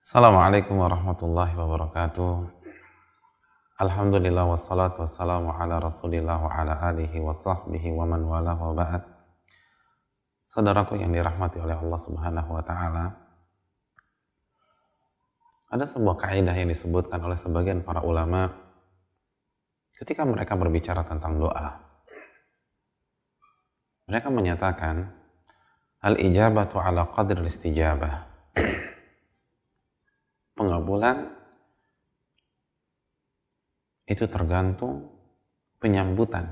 Assalamualaikum warahmatullahi wabarakatuh. Alhamdulillah wassalatu wassalamu ala rasulillah wa ala alihi wa sahbihi wa man wala wa ba'd. Saudaraku yang dirahmati oleh Allah subhanahu wa ta'ala, ada sebuah kaidah yang disebutkan oleh sebagian para ulama ketika mereka berbicara tentang doa. Mereka menyatakan al-ijabatu ala qadri al-istijabah. Pengabulan itu tergantung penyambutan.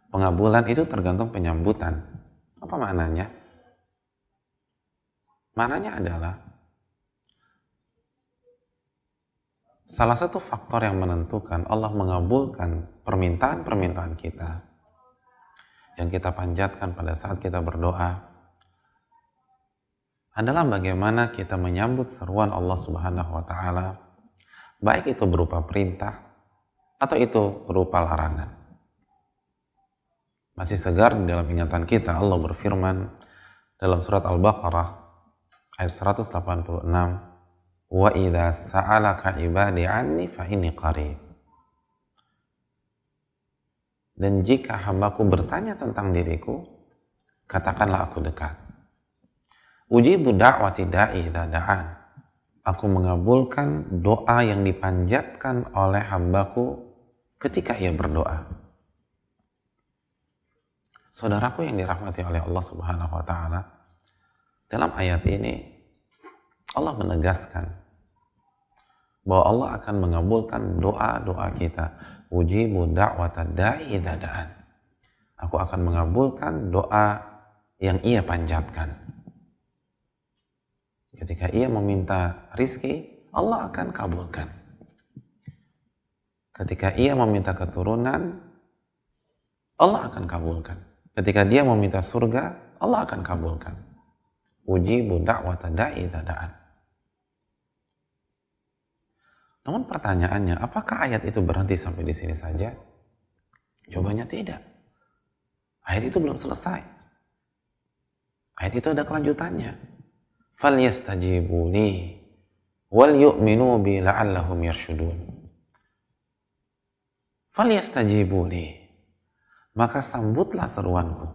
Pengabulan itu tergantung penyambutan. Apa maknanya? Maknanya adalah salah satu faktor yang menentukan Allah mengabulkan permintaan-permintaan kita yang kita panjatkan pada saat kita berdoa adalah bagaimana kita menyambut seruan Allah Subhanahu wa ta'ala, baik itu berupa perintah atau itu berupa larangan. Masih segar di dalam ingatan kita, Allah berfirman dalam surat Al-Baqarah ayat 186, wa idza sa'alaka ibadi anni fa inni qarib. Dan jika hambaku bertanya tentang diriku, katakanlah aku dekat. Ujibu da'wati da'i idza da'an. Aku mengabulkan doa yang dipanjatkan oleh hambaku ketika ia berdoa. Saudaraku yang dirahmati oleh Allah Subhanahu wa ta'ala, dalam ayat ini Allah menegaskan bahwa Allah akan mengabulkan doa-doa kita. Ujibu da'wata da'i idza da'an. Aku akan mengabulkan doa yang ia panjatkan. Ketika ia meminta rizki, Allah akan kabulkan. Ketika ia meminta keturunan, Allah akan kabulkan. Ketika dia meminta surga, Allah akan kabulkan. Ujibu da'wata da'i idza da'an. Namun pertanyaannya, apakah ayat itu berhenti sampai di sini saja? Jawabannya tidak. Ayat itu belum selesai. Ayat itu ada kelanjutannya. فَلْيَسْتَجِيبُوا لِي وَلْيُؤْمِنُوا بِي لَعَلَّهُمْ يَرْشُدُونَ. فَلْيَسْتَجِيبُوا لِي, maka sambutlah seruanku.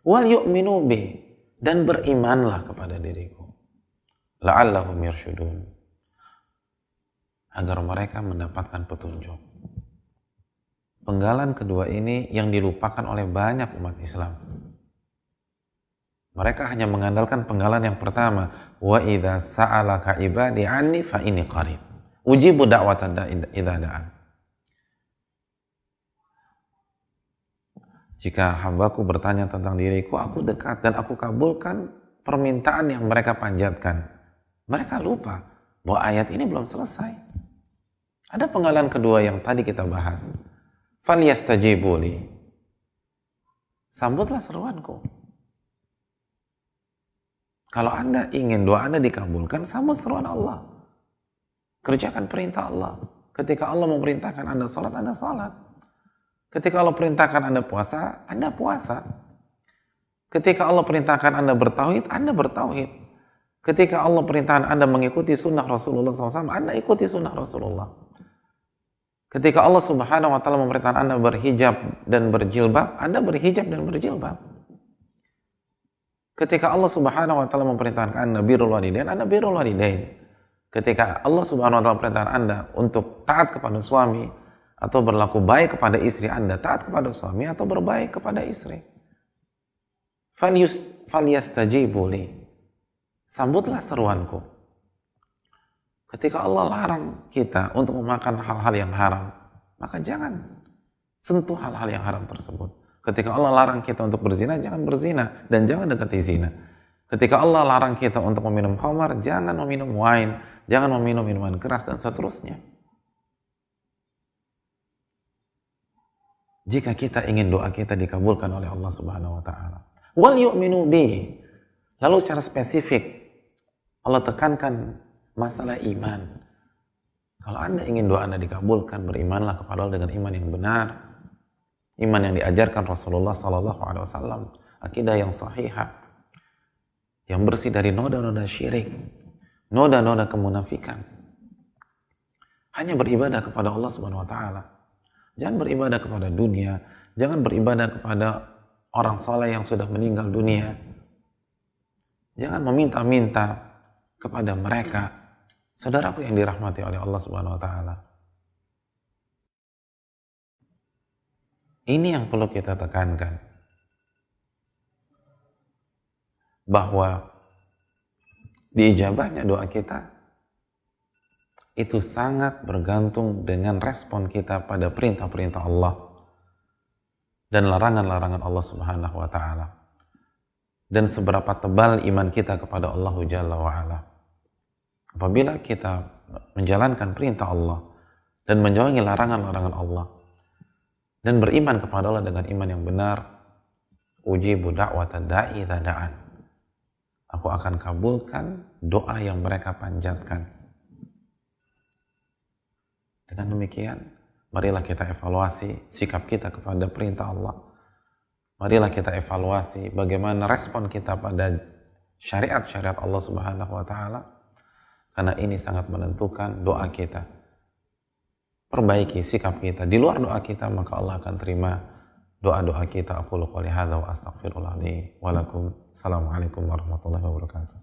وَلْيُؤْمِنُوا بِي, dan berimanlah kepada diriku. لَعَلَّهُمْ يَرْشُدُونَ, agar mereka mendapatkan petunjuk. Penggalan kedua ini yang dilupakan oleh banyak umat Islam. Mereka hanya mengandalkan penggalan yang pertama, wa idza sa'alaka ibadi anni fa inni qarib. Ujibu da'wata idza da'an. Jika hambaku bertanya tentang diriku, aku dekat dan aku kabulkan permintaan yang mereka panjatkan. Mereka lupa bahwa ayat ini belum selesai. Ada penggalan kedua yang tadi kita bahas. Falyastajibu li. Sambutlah seruanku. Kalau Anda ingin doa Anda dikabulkan, sambut seruan Allah. Kerjakan perintah Allah. Ketika Allah memerintahkan Anda sholat, Anda sholat. Ketika Allah perintahkan Anda puasa, Anda puasa. Ketika Allah perintahkan Anda bertauhid, Anda bertauhid. Ketika Allah perintahkan Anda mengikuti sunnah Rasulullah SAW, Anda ikuti sunnah Rasulullah. Ketika Allah Subhanahu wa ta'ala memerintahkan Anda berhijab dan berjilbab, Anda berhijab dan berjilbab. Ketika Allah Subhanahu wa ta'ala memerintahkan Anda birrul walidain, Anda birrul walidain. Ketika Allah Subhanahu wa ta'ala memerintahkan Anda untuk taat kepada suami atau berlaku baik kepada istri Anda, taat kepada suami atau berbaik kepada istri. Falyastajibu li. Sambutlah seruanku. Ketika Allah larang kita untuk memakan hal-hal yang haram, maka jangan sentuh hal-hal yang haram tersebut. Ketika Allah larang kita untuk berzina, jangan berzina dan jangan dekati zina. Ketika Allah larang kita untuk meminum khamar, jangan meminum wine, jangan meminum minuman keras dan seterusnya. Jika kita ingin doa kita dikabulkan oleh Allah Subhanahu wa ta'ala. Wal yu'minu bi. Lalu secara spesifik Allah tekankan masalah iman. Kalau Anda ingin doa Anda dikabulkan, berimanlah kepada Allah dengan iman yang benar. Iman yang diajarkan Rasulullah SAW, akidah yang sahihah. yang bersih dari noda-noda syirik, noda-noda kemunafikan. Hanya beribadah kepada Allah Subhanahu wa taala. Jangan beribadah kepada dunia, jangan beribadah kepada orang soleh yang sudah meninggal dunia. Jangan meminta-minta kepada mereka. Saudaraku yang dirahmati oleh Allah Subhanahu wa taala. Ini yang perlu kita tekankan. Bahwa diijabahnya doa kita itu sangat bergantung dengan respon kita pada perintah-perintah Allah dan larangan-larangan Allah Subhanahu wa taala. Dan seberapa tebal iman kita kepada Allah Jalla wa ala. Apabila kita menjalankan perintah Allah dan menjauhi larangan-larangan Allah dan beriman kepada Allah dengan iman yang benar, ujibu da'watad da'i idza da'an. Aku akan kabulkan doa yang mereka panjatkan. Dengan demikian, marilah kita evaluasi sikap kita kepada perintah Allah. Marilah kita evaluasi bagaimana respon kita pada syariat-syariat Allah Subhanahu wa taala. Karena ini sangat menentukan doa kita. Perbaiki sikap kita. Di luar doa kita, maka Allah akan terima doa-doa kita. Aqulu qouli hadza wa astaghfirullah li wa lakum. Assalamualaikum warahmatullahi wabarakatuh.